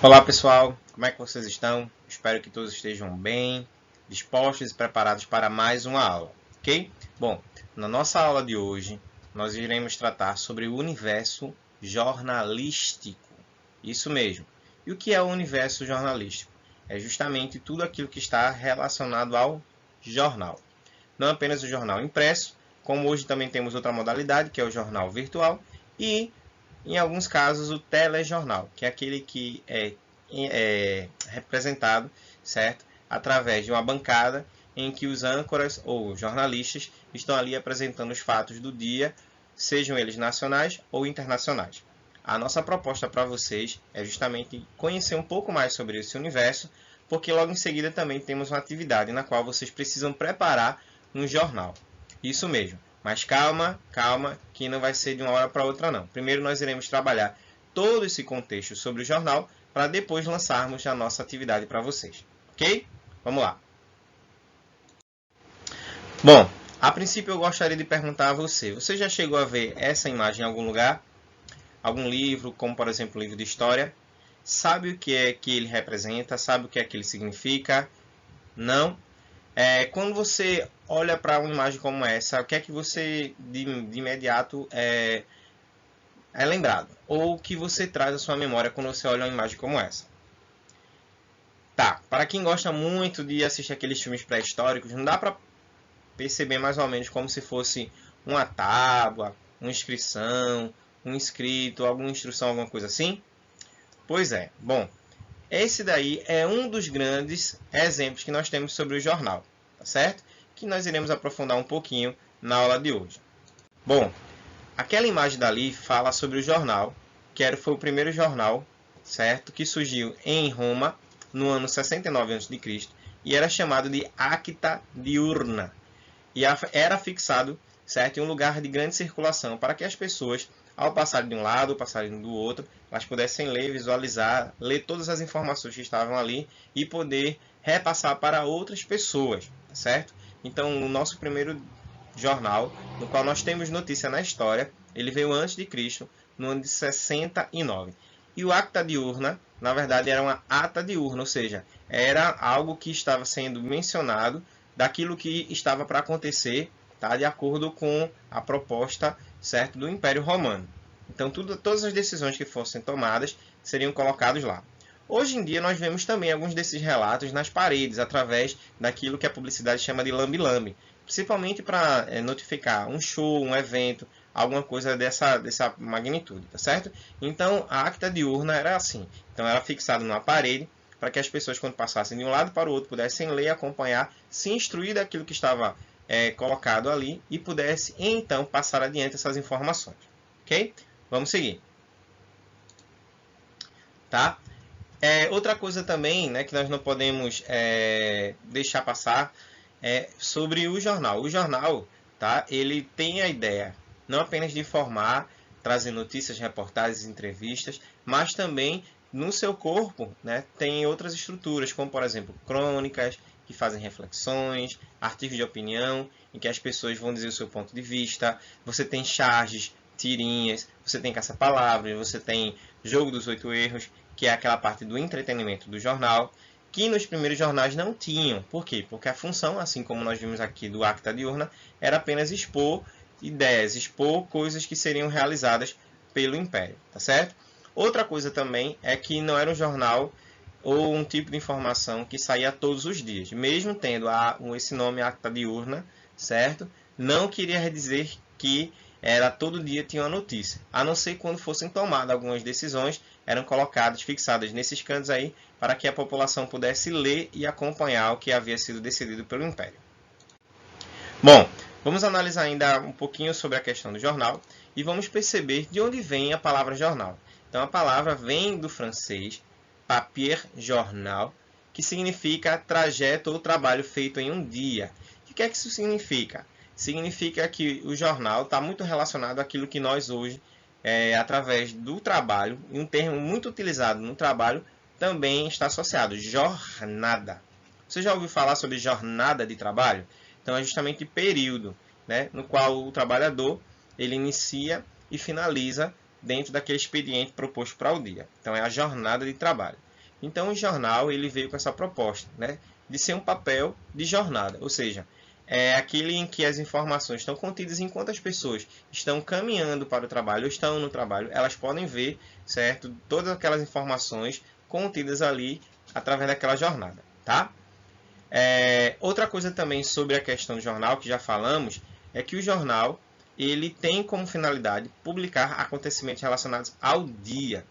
Olá pessoal, como é que vocês estão? Espero que todos estejam bem, dispostos e preparados para mais uma aula, ok? Bom, na nossa aula de hoje, nós iremos tratar sobre o universo jornalístico. Isso mesmo. E o que é o universo jornalístico? É justamente tudo aquilo que está relacionado ao jornal. Não apenas o jornal impresso, como hoje também temos outra modalidade, que é o jornal virtual, e em alguns casos, o telejornal, que é aquele que é representado, certo? Através de uma bancada em que os âncoras ou jornalistas estão ali apresentando os fatos do dia, sejam eles nacionais ou internacionais. A nossa proposta para vocês é justamente conhecer um pouco mais sobre esse universo, porque logo em seguida também temos uma atividade na qual vocês precisam preparar um jornal. Isso mesmo. Mas calma, calma, que não vai ser de uma hora para outra não. Primeiro nós iremos trabalhar todo esse contexto sobre o jornal para depois lançarmos a nossa atividade para vocês. Ok? Vamos lá. Bom, a princípio eu gostaria de perguntar a você. Você já chegou a ver essa imagem em algum lugar? Algum livro, como por exemplo o livro de história? Sabe o que é que ele representa? Sabe o que é que ele significa? Não? Quando você olha para uma imagem como essa, o que é que você de imediato é lembrado? Ou o que você traz à sua memória quando você olha uma imagem como essa? Tá, para quem gosta muito de assistir aqueles filmes pré-históricos, não dá para perceber mais ou menos como se fosse uma tábua, uma inscrição, um escrito, alguma instrução, alguma coisa assim? Pois é, bom, esse daí é um dos grandes exemplos que nós temos sobre o jornal, tá certo? Que nós iremos aprofundar um pouquinho na aula de hoje. Bom, aquela imagem dali fala sobre o jornal, que foi o primeiro jornal, certo? Que surgiu em Roma no ano 69 a.C. e era chamado de Acta Diurna. E era fixado, certo, em um lugar de grande circulação para que as pessoas, ao passarem de um lado ou passarem do outro, elas pudessem ler, visualizar, ler todas as informações que estavam ali e poder repassar para outras pessoas, certo? Então, o nosso primeiro jornal, no qual nós temos notícia na história, ele veio antes de Cristo, no ano de 69. E o Acta Diurna, na verdade, era uma ata diurna, ou seja, era algo que estava sendo mencionado daquilo que estava para acontecer, tá? De acordo com a proposta, certo, do Império Romano. Então, todas as decisões que fossem tomadas seriam colocadas lá. Hoje em dia, nós vemos também alguns desses relatos nas paredes, através daquilo que a publicidade chama de lambe-lambe, principalmente para notificar um show, um evento, alguma coisa dessa magnitude, tá certo? Então, a acta diurna era assim. Então, era fixada numa parede, para que as pessoas, quando passassem de um lado para o outro, pudessem ler, acompanhar, se instruir daquilo que estava colocado ali e pudesse, então, passar adiante essas informações. Ok? Vamos seguir. Tá? Outra coisa também, né, que nós não podemos deixar passar é sobre o jornal. O jornal, tá, ele tem a ideia não apenas de informar, trazer notícias, reportagens, entrevistas, mas também no seu corpo, né, tem outras estruturas, como por exemplo crônicas que fazem reflexões, artigos de opinião em que as pessoas vão dizer o seu ponto de vista. Você tem charges, tirinhas, você tem caça-palavras, você tem jogo dos 8 erros, que é aquela parte do entretenimento do jornal, que nos primeiros jornais não tinham. Por quê? Porque a função, assim como nós vimos aqui do Acta Diurna, era apenas expor ideias, expor coisas que seriam realizadas pelo Império, tá certo? Outra coisa também é que não era um jornal ou um tipo de informação que saía todos os dias. Mesmo tendo esse nome Acta Diurna, certo? Não queria dizer que era todo dia tinha uma notícia. A não ser quando fossem tomadas algumas decisões, eram colocadas, fixadas nesses cantos aí, para que a população pudesse ler e acompanhar o que havia sido decidido pelo Império. Bom, vamos analisar ainda um pouquinho sobre a questão do jornal e vamos perceber de onde vem a palavra jornal. Então, a palavra vem do francês papier journal, que significa trajeto ou trabalho feito em um dia. O que é que isso significa? Significa que o jornal está muito relacionado àquilo que nós hoje, através do trabalho, e um termo muito utilizado no trabalho, também está associado, jornada. Você já ouviu falar sobre jornada de trabalho? Então, é justamente o período, né, no qual o trabalhador ele inicia e finaliza dentro daquele expediente proposto para o dia. Então, é a jornada de trabalho. Então o jornal ele veio com essa proposta, né, de ser um papel de jornada, ou seja, é aquele em que as informações estão contidas enquanto as pessoas estão caminhando para o trabalho ou estão no trabalho, elas podem ver, certo, todas aquelas informações contidas ali através daquela jornada, tá? Outra coisa também sobre a questão do jornal, que já falamos, é que o jornal ele tem como finalidade publicar acontecimentos relacionados ao dia.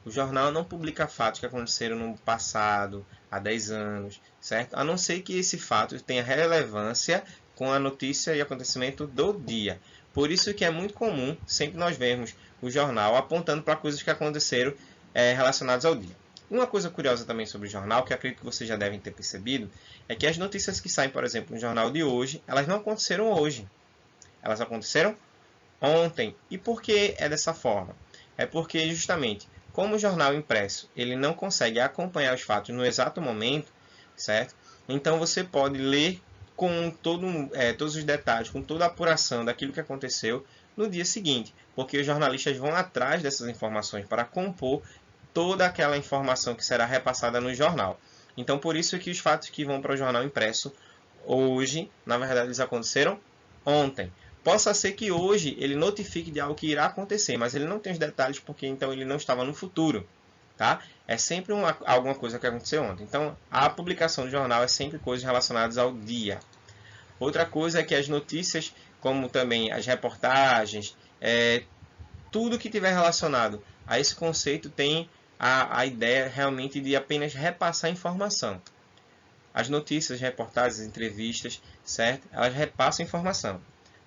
O jornal não publica fatos que aconteceram no passado, há 10 anos, certo? A não ser que esse fato tenha relevância com a notícia e acontecimento do dia. Por isso que é muito comum sempre nós vermos o jornal apontando para coisas que aconteceram relacionadas ao dia. Uma coisa curiosa também sobre o jornal, que eu acredito que vocês já devem ter percebido, é que as notícias que saem, por exemplo, no jornal de hoje, elas não aconteceram hoje. Elas aconteceram ontem. E por que é dessa forma? É porque justamente, como o jornal impresso, ele não consegue acompanhar os fatos no exato momento, certo? Então você pode ler com todos os detalhes, com toda a apuração daquilo que aconteceu no dia seguinte, porque os jornalistas vão atrás dessas informações para compor toda aquela informação que será repassada no jornal. Então, por isso que os fatos que vão para o jornal impresso hoje, na verdade, eles aconteceram ontem. Possa ser que hoje ele notifique de algo que irá acontecer, mas ele não tem os detalhes porque então ele não estava no futuro. Tá? É sempre alguma coisa que aconteceu ontem. Então, a publicação do jornal é sempre coisas relacionadas ao dia. Outra coisa é que as notícias, como também as reportagens, tudo que tiver relacionado a esse conceito tem a ideia realmente de apenas repassar informação. As notícias, reportagens, entrevistas, certo? Elas repassam informação,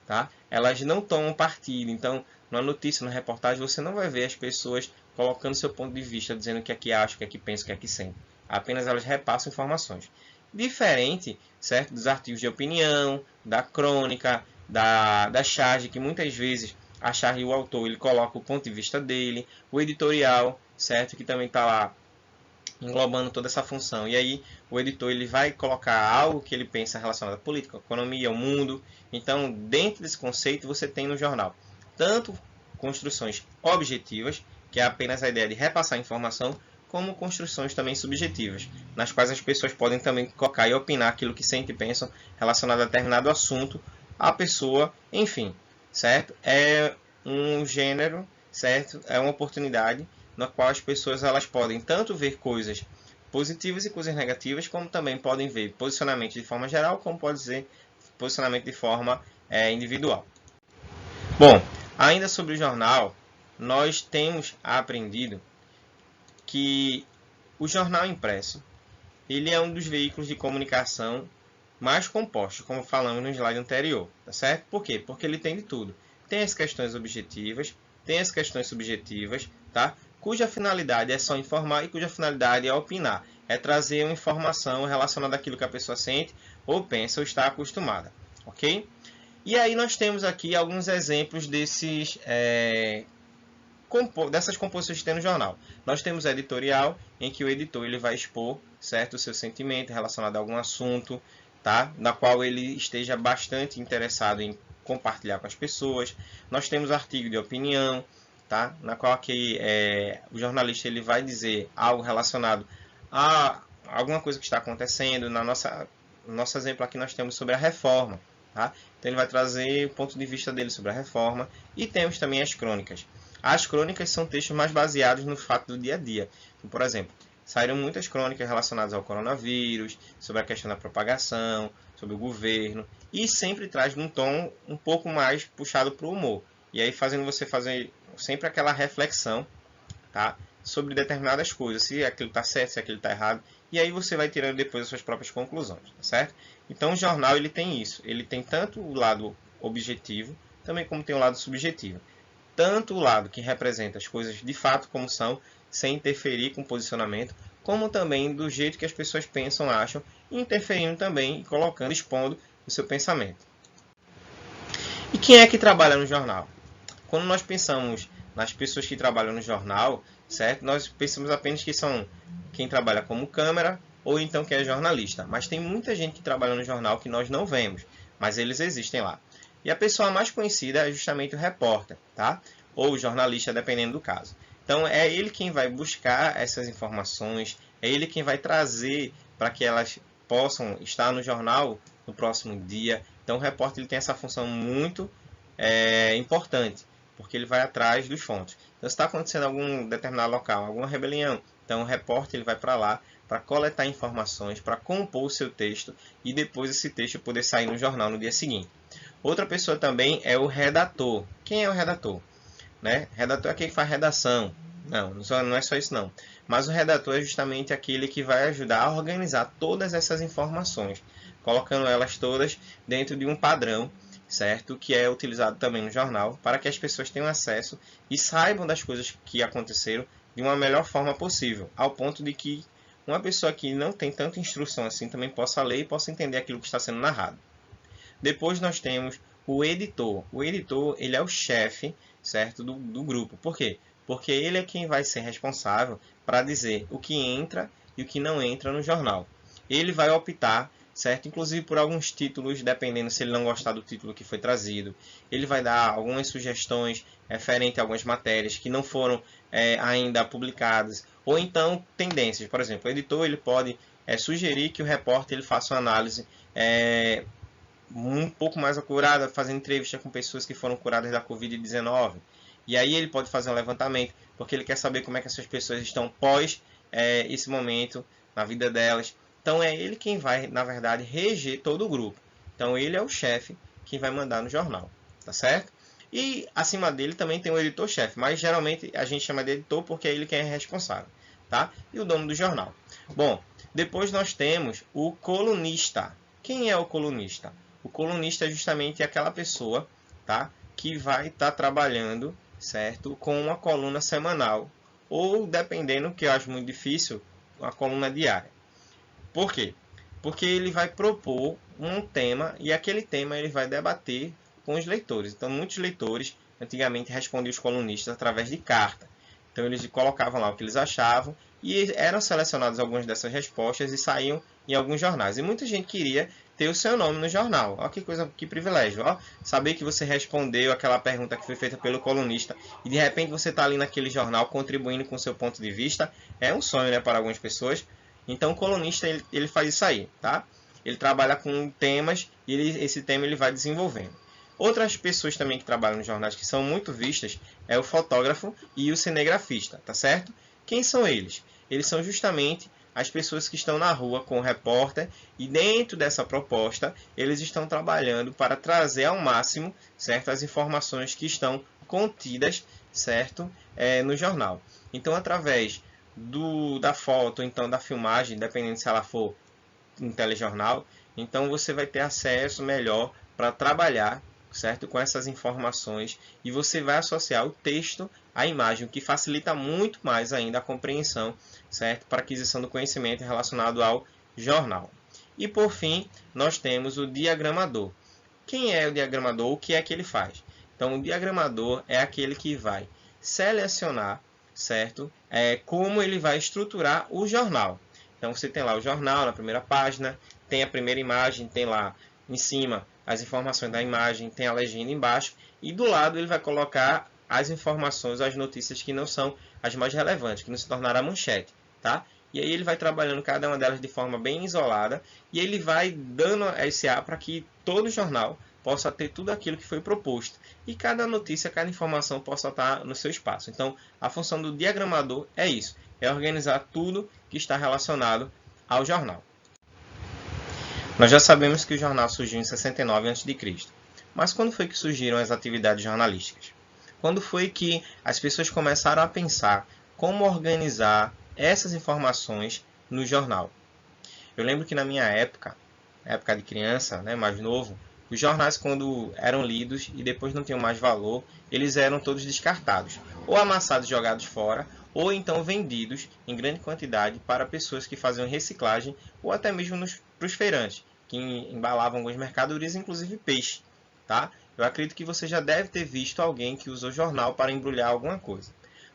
tá? Elas não tomam partido. Então, na notícia, na reportagem, você não vai ver as pessoas colocando seu ponto de vista, dizendo o que é que acham, o que é que pensam, o que é que sentem. Apenas elas repassam informações. Diferente, certo? Dos artigos de opinião, da crônica, da charge, que muitas vezes a charge, o autor, ele coloca o ponto de vista dele, o editorial, certo? Que também está lá englobando toda essa função. E aí o editor ele vai colocar algo que ele pensa relacionado à política, à economia, ao mundo. Então, dentro desse conceito, você tem no jornal tanto construções objetivas, que é apenas a ideia de repassar informação, como construções também subjetivas, nas quais as pessoas podem também colocar e opinar aquilo que sentem e pensam relacionado a determinado assunto, a pessoa, enfim, certo? É um gênero, certo? É uma oportunidade na qual as pessoas elas podem tanto ver coisas positivas e coisas negativas, como também podem ver posicionamento de forma geral, como pode ser posicionamento de forma individual. Bom, ainda sobre o jornal, nós temos aprendido que o jornal impresso ele é um dos veículos de comunicação mais compostos, como falamos no slide anterior, tá certo? Por quê? Porque ele tem de tudo. Tem as questões objetivas, tem as questões subjetivas, tá? Cuja finalidade é só informar e cuja finalidade é opinar. É trazer uma informação relacionada àquilo que a pessoa sente ou pensa ou está acostumada, ok? E aí nós temos aqui alguns exemplos dessas composições que tem no jornal. Nós temos a editorial, em que o editor ele vai expor, certo, o seu sentimento relacionado a algum assunto, tá? Na qual ele esteja bastante interessado em compartilhar com as pessoas. Nós temos artigo de opinião, tá? Na qual aqui, o jornalista ele vai dizer algo relacionado a alguma coisa que está acontecendo. No nosso exemplo aqui nós temos sobre a reforma. Tá? Então ele vai trazer o ponto de vista dele sobre a reforma. E temos também as crônicas. As crônicas são textos mais baseados no fato do dia a dia. Então, por exemplo, saíram muitas crônicas relacionadas ao coronavírus, sobre a questão da propagação, sobre o governo, e sempre traz um tom um pouco mais puxado para o humor. E aí fazendo você fazer sempre aquela reflexão, tá? Sobre determinadas coisas, se aquilo está certo, se aquilo está errado, e aí você vai tirando depois as suas próprias conclusões, tá certo? Então o jornal ele tem isso, ele tem tanto o lado objetivo, também como tem o lado subjetivo. Tanto o lado que representa as coisas de fato como são, sem interferir com o posicionamento, como também do jeito que as pessoas pensam, acham, interferindo também e colocando, expondo o seu pensamento. E quem é que trabalha no jornal? Quando nós pensamos nas pessoas que trabalham no jornal, certo? Nós pensamos apenas que são quem trabalha como câmera ou então que é jornalista. Mas tem muita gente que trabalha no jornal que nós não vemos, mas eles existem lá. E a pessoa mais conhecida é justamente o repórter, tá? Ou o jornalista, dependendo do caso. Então, é ele quem vai buscar essas informações, É ele quem vai trazer para que elas possam estar no jornal no próximo dia. Então o repórter ele tem essa função muito importante, porque ele vai atrás dos fontes. Então se está acontecendo em algum determinado local, alguma rebelião, então o repórter ele vai para lá para coletar informações, para compor o seu texto e depois esse texto poder sair no jornal no dia seguinte. Outra pessoa também é o redator. Quem é o redator? Né? Redator é quem faz redação. Não é só isso não. Mas o redator é justamente aquele que vai ajudar a organizar todas essas informações, colocando elas todas dentro de um padrão, certo? Que é utilizado também no jornal, para que as pessoas tenham acesso e saibam das coisas que aconteceram de uma melhor forma possível, ao ponto de que uma pessoa que não tem tanta instrução assim também possa ler e possa entender aquilo que está sendo narrado. Depois nós temos o editor. O editor ele é o chefe, certo, do grupo. Por quê? Porque ele é quem vai ser responsável para dizer o que entra e o que não entra no jornal. Ele vai optar, certo, inclusive por alguns títulos, dependendo se ele não gostar do título que foi trazido. Ele vai dar algumas sugestões referente a algumas matérias que não foram ainda publicadas. Ou então tendências. Por exemplo, o editor ele pode sugerir que o repórter ele faça uma análise um pouco mais acurada, fazendo entrevista com pessoas que foram curadas da Covid-19. E aí ele pode fazer um levantamento, porque ele quer saber como é que essas pessoas estão pós esse momento na vida delas. Então é ele quem vai, na verdade, reger todo o grupo. Então ele é o chefe que vai mandar no jornal, tá certo? E acima dele também tem o editor-chefe, mas geralmente a gente chama de editor porque é ele quem é responsável, tá? E o dono do jornal. Bom, depois nós temos o colunista. Quem é o colunista? O colunista é justamente aquela pessoa, tá, que vai estar trabalhando, certo, com uma coluna semanal ou, dependendo, que eu acho muito difícil, uma coluna diária. Por quê? Porque ele vai propor um tema e aquele tema ele vai debater com os leitores. Então, muitos leitores antigamente respondiam os colunistas através de carta. Então, eles colocavam lá o que eles achavam e eram selecionadas algumas dessas respostas e saíam em alguns jornais. E muita gente queria ter o seu nome no jornal. Olha que coisa, que privilégio. Ó, saber que você respondeu aquela pergunta que foi feita pelo colunista e de repente você está ali naquele jornal contribuindo com o seu ponto de vista. É um sonho, né, para algumas pessoas. Então o colunista ele faz isso aí, tá? Ele trabalha com temas e esse tema ele vai desenvolvendo. Outras pessoas também que trabalham nos jornais que são muito vistas é o fotógrafo e o cinegrafista, tá certo? Quem são eles? Eles são justamente as pessoas que estão na rua com o repórter e dentro dessa proposta eles estão trabalhando para trazer ao máximo, certo, as informações que estão contidas, certo, no jornal. Então, através da foto, então da filmagem, dependendo se ela for um telejornal, então você vai ter acesso melhor para trabalhar, certo, com essas informações e você vai associar o texto à imagem, o que facilita muito mais ainda a compreensão, certo, para a aquisição do conhecimento relacionado ao jornal. E por fim, nós temos o diagramador. Quem é o diagramador? O que é que ele faz? Então, o diagramador é aquele que vai selecionar, certo, como ele vai estruturar o jornal. Então, você tem lá o jornal na primeira página, tem a primeira imagem, tem lá em cima as informações da imagem, tem a legenda embaixo e do lado ele vai colocar as informações, as notícias que não são as mais relevantes, que não se tornará manchete, tá? E aí ele vai trabalhando cada uma delas de forma bem isolada e ele vai dando esse ar para que todo jornal possa ter tudo aquilo que foi proposto e cada notícia, cada informação possa estar no seu espaço. Então, a função do diagramador é isso, é organizar tudo que está relacionado ao jornal. Nós já sabemos que o jornal surgiu em 69 a.C., mas quando foi que surgiram as atividades jornalísticas? Quando foi que as pessoas começaram a pensar como organizar essas informações no jornal? Eu lembro que na minha época de criança, né, mais novo, os jornais quando eram lidos e depois não tinham mais valor, eles eram todos descartados, ou amassados e jogados fora, ou então vendidos em grande quantidade para pessoas que faziam reciclagem ou até mesmo para os feirantes, que embalavam algumas mercadorias, inclusive peixe. Tá? Eu acredito que você já deve ter visto alguém que usou jornal para embrulhar alguma coisa.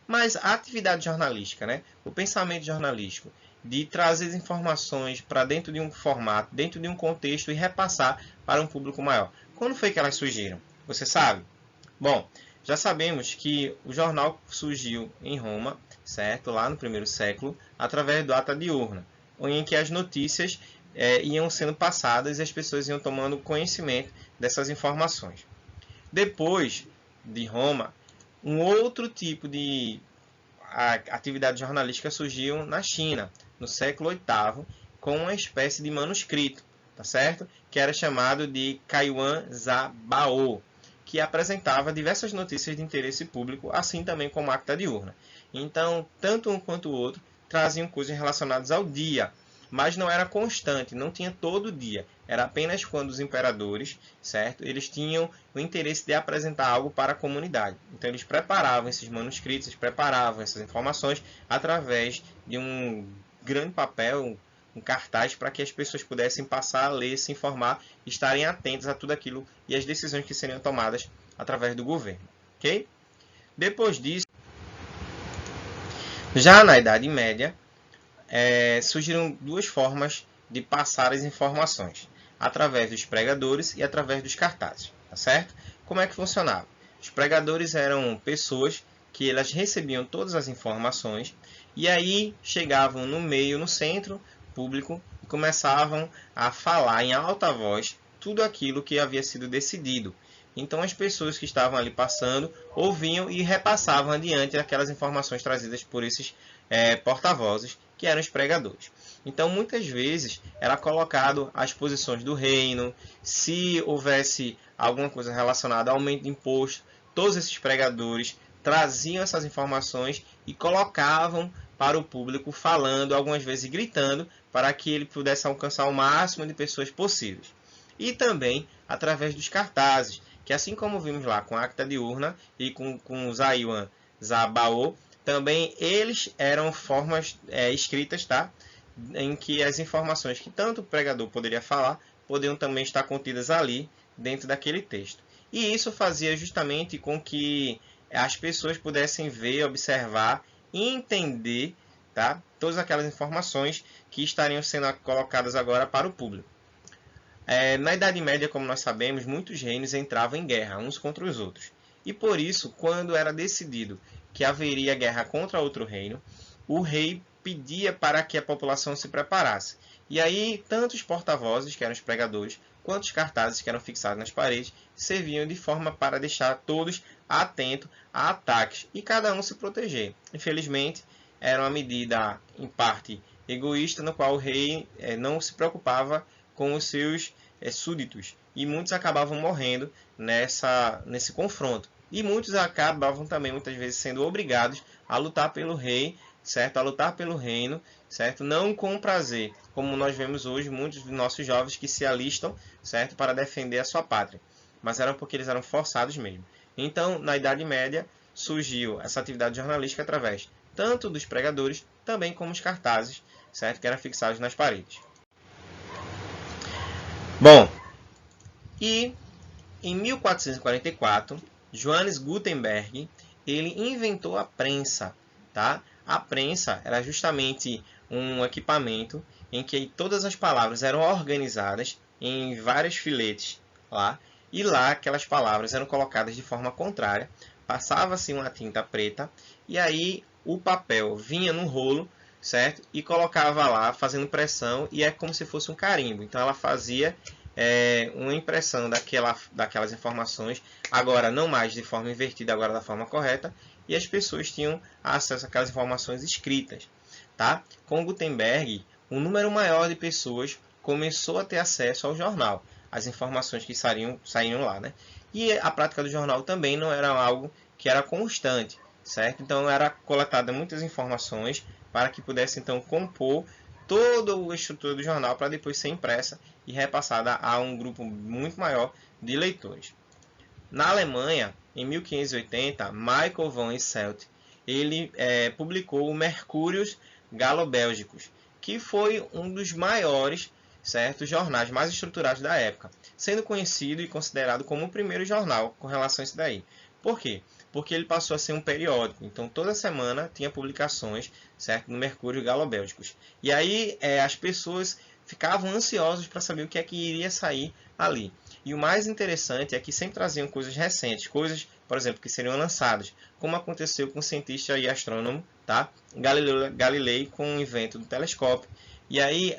Mas a atividade jornalística, né? O pensamento jornalístico, de trazer informações para dentro de um formato, dentro de um contexto e repassar para um público maior. Quando foi que elas surgiram? Você sabe? Bom, já sabemos que o jornal surgiu em Roma, certo? Lá no primeiro século, através do ata diurna, em que as notícias iam sendo passadas e as pessoas iam tomando conhecimento dessas informações. Depois de Roma, um outro tipo de atividade jornalística surgiu na China, no século VIII, com uma espécie de manuscrito, tá certo? Que era chamado de Kaiwan Zabao, que apresentava diversas notícias de interesse público, assim também como acta diurna. Então, tanto um quanto o outro traziam coisas relacionadas ao dia, mas não era constante, não tinha todo dia. Era apenas quando os imperadores, certo? Eles tinham o interesse de apresentar algo para a comunidade. Então eles preparavam esses manuscritos, eles preparavam essas informações através de um grande papel, um cartaz, para que as pessoas pudessem passar a ler, se informar, estarem atentas a tudo aquilo e as decisões que seriam tomadas através do governo. Ok? Depois disso, já na Idade Média, surgiram duas formas de passar as informações, através dos pregadores e através dos cartazes, tá certo? Como é que funcionava? Os pregadores eram pessoas que elas recebiam todas as informações e aí chegavam no meio, no centro público e começavam a falar em alta voz tudo aquilo que havia sido decidido. Então as pessoas que estavam ali passando ouviam e repassavam adiante aquelas informações trazidas por esses porta-vozes, que eram os pregadores. Então, muitas vezes, era colocado as posições do reino, se houvesse alguma coisa relacionada ao aumento de imposto, todos esses pregadores traziam essas informações e colocavam para o público, falando, algumas vezes gritando, para que ele pudesse alcançar o máximo de pessoas possíveis. E também através dos cartazes, que assim como vimos lá com a acta diurna e com o Zaiwan Zabao, também eles eram formas escritas, tá? Em que as informações que tanto o pregador poderia falar, poderiam também estar contidas ali dentro daquele texto. E isso fazia justamente com que as pessoas pudessem ver, observar e entender, tá? Todas aquelas informações que estariam sendo colocadas agora para o público. Na Idade Média, como nós sabemos, muitos reinos entravam em guerra uns contra os outros. E por isso, quando era decidido que haveria guerra contra outro reino, o rei pedia para que a população se preparasse. E aí, tanto os porta-vozes, que eram os pregadores, quanto os cartazes, que eram fixados nas paredes, serviam de forma para deixar todos atentos a ataques e cada um se proteger. Infelizmente, era uma medida, em parte, egoísta, no qual o rei não se preocupava com os seus súditos. E muitos acabavam morrendo nesse confronto. E muitos acabavam também, muitas vezes, sendo obrigados a lutar pelo rei, certo? A lutar pelo reino, certo? Não com prazer, como nós vemos hoje muitos dos nossos jovens que se alistam, certo? Para defender a sua pátria. Mas era porque eles eram forçados mesmo. Então, na Idade Média, surgiu essa atividade jornalística através tanto dos pregadores, também como os cartazes, certo? Que eram fixados nas paredes. Bom, e em 1444, Johannes Gutenberg, ele inventou a prensa, tá? A prensa era justamente um equipamento em que todas as palavras eram organizadas em vários filetes lá, e lá aquelas palavras eram colocadas de forma contrária, passava-se uma tinta preta, e aí o papel vinha no rolo, certo? E colocava lá, fazendo pressão, e é como se fosse um carimbo. Então ela fazia uma impressão daquelas informações, agora não mais de forma invertida, agora da forma correta, e as pessoas tinham acesso àquelas informações escritas. Tá? Com Gutenberg, um número maior de pessoas começou a ter acesso ao jornal, as informações que saíam lá. Né? E a prática do jornal também não era algo que era constante, certo? Então era coletada muitas informações para que pudesse então compor toda a estrutura do jornal para depois ser impressa e repassada a um grupo muito maior de leitores. Na Alemanha, em 1580, Michael von Eselt ele publicou o Mercurius Galo-Bélgicos, que foi um dos maiores jornais mais estruturados da época, sendo conhecido e considerado como o primeiro jornal com relação a isso daí. Por quê? Porque ele passou a ser um periódico. Então, toda semana tinha publicações, certo, no Mercúrio Galo-Bélgicos. E aí as pessoas ficavam ansiosas para saber o que é que iria sair ali. E o mais interessante é que sempre traziam coisas recentes, coisas por exemplo, que seriam lançadas, como aconteceu com o cientista e astrônomo, tá? Galilei com o invento do telescópio. E aí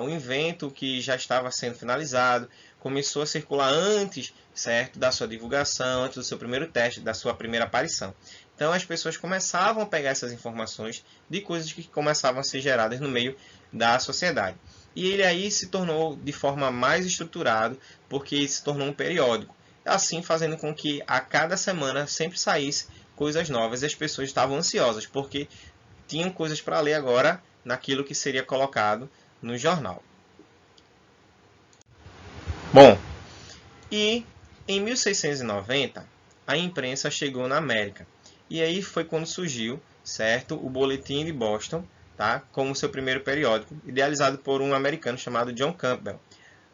o invento que já estava sendo finalizado começou a circular antes, certo, da sua divulgação, antes do seu primeiro teste, da sua primeira aparição. Então as pessoas começavam a pegar essas informações de coisas que começavam a ser geradas no meio da sociedade. E ele aí se tornou de forma mais estruturado, porque se tornou um periódico. Assim fazendo com que a cada semana sempre saísse coisas novas e as pessoas estavam ansiosas, porque tinham coisas para ler agora naquilo que seria colocado no jornal. Bom, e em 1690 a imprensa chegou na América. E aí foi quando surgiu, certo, o Boletim de Boston, tá, como seu primeiro periódico, idealizado por um americano chamado John Campbell.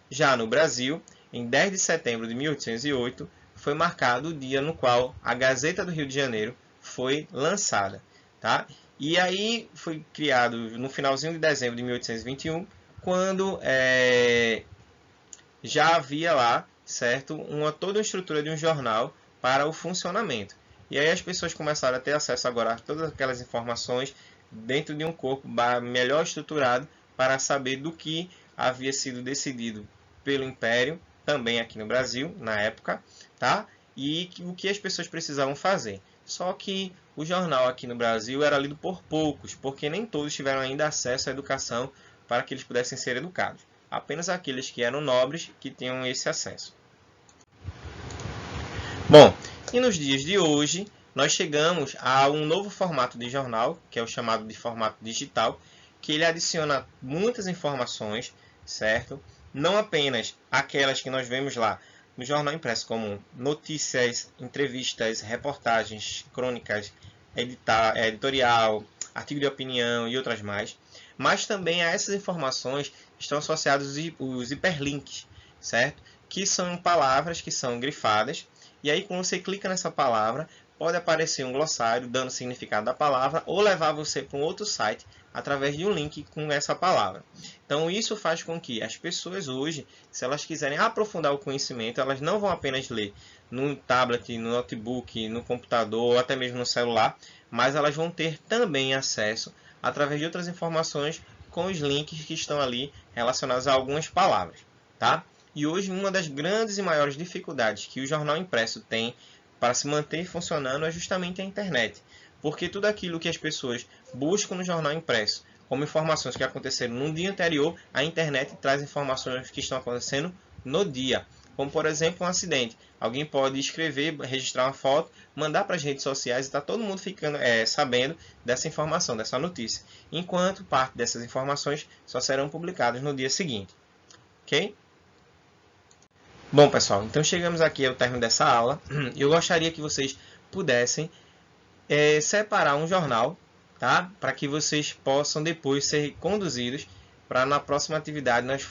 Já no Brasil, em 10 de setembro de 1808, foi marcado o dia no qual a Gazeta do Rio de Janeiro foi lançada. Tá? E aí foi criado no finalzinho de dezembro de 1821, quando já havia lá, certo, toda uma estrutura de um jornal para o funcionamento. E aí as pessoas começaram a ter acesso agora a todas aquelas informações dentro de um corpo melhor estruturado para saber do que havia sido decidido pelo Império, também aqui no Brasil, na época, tá? E o que as pessoas precisavam fazer. Só que o jornal aqui no Brasil era lido por poucos, porque nem todos tiveram ainda acesso à educação para que eles pudessem ser educados. Apenas aqueles que eram nobres que tinham esse acesso. Bom, e nos dias de hoje, nós chegamos a um novo formato de jornal, que é o chamado de formato digital, que ele adiciona muitas informações, certo? Não apenas aquelas que nós vemos lá no jornal impresso, como notícias, entrevistas, reportagens, crônicas, editorial, artigo de opinião e outras mais, mas também a essas informações estão associados os hiperlinks, certo? Que são palavras que são grifadas, e aí quando você clica nessa palavra, pode aparecer um glossário dando o significado da palavra ou levar você para um outro site através de um link com essa palavra. Então isso faz com que as pessoas hoje, se elas quiserem aprofundar o conhecimento, elas não vão apenas ler no tablet, no notebook, no computador ou até mesmo no celular, mas elas vão ter também acesso através de outras informações com os links que estão ali relacionados a algumas palavras, tá? E hoje uma das grandes e maiores dificuldades que o jornal impresso tem para se manter funcionando é justamente a internet. Porque tudo aquilo que as pessoas buscam no jornal impresso, como informações que aconteceram no dia anterior, a internet traz informações que estão acontecendo no dia. Como, por exemplo, um acidente. Alguém pode escrever, registrar uma foto, mandar para as redes sociais e está todo mundo ficando sabendo dessa informação, dessa notícia. Enquanto parte dessas informações só serão publicadas no dia seguinte. Ok? Bom, pessoal, então chegamos aqui ao término dessa aula. Eu gostaria que vocês pudessem separar um jornal, tá? Para que vocês possam depois ser conduzidos para na próxima atividade nós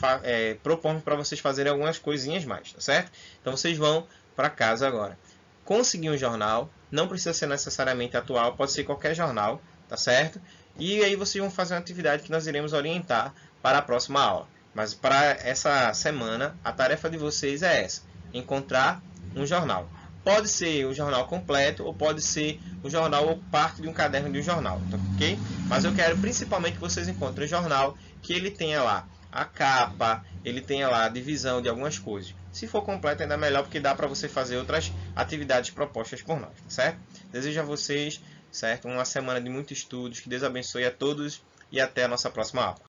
propomos para vocês fazerem algumas coisinhas mais, tá certo? Então vocês vão para casa agora. Conseguir um jornal, não precisa ser necessariamente atual, pode ser qualquer jornal, tá certo? E aí vocês vão fazer uma atividade que nós iremos orientar para a próxima aula. Mas para essa semana, a tarefa de vocês é essa: encontrar um jornal. Pode ser um jornal completo ou pode ser um jornal ou parte de um caderno de um jornal, tá, ok? Mas eu quero principalmente que vocês encontrem um jornal que ele tenha lá a capa, ele tenha lá a divisão de algumas coisas. Se for completo, ainda melhor, porque dá para você fazer outras atividades propostas por nós, tá certo? Desejo a vocês, certo, uma semana de muitos estudos, que Deus abençoe a todos e até a nossa próxima aula.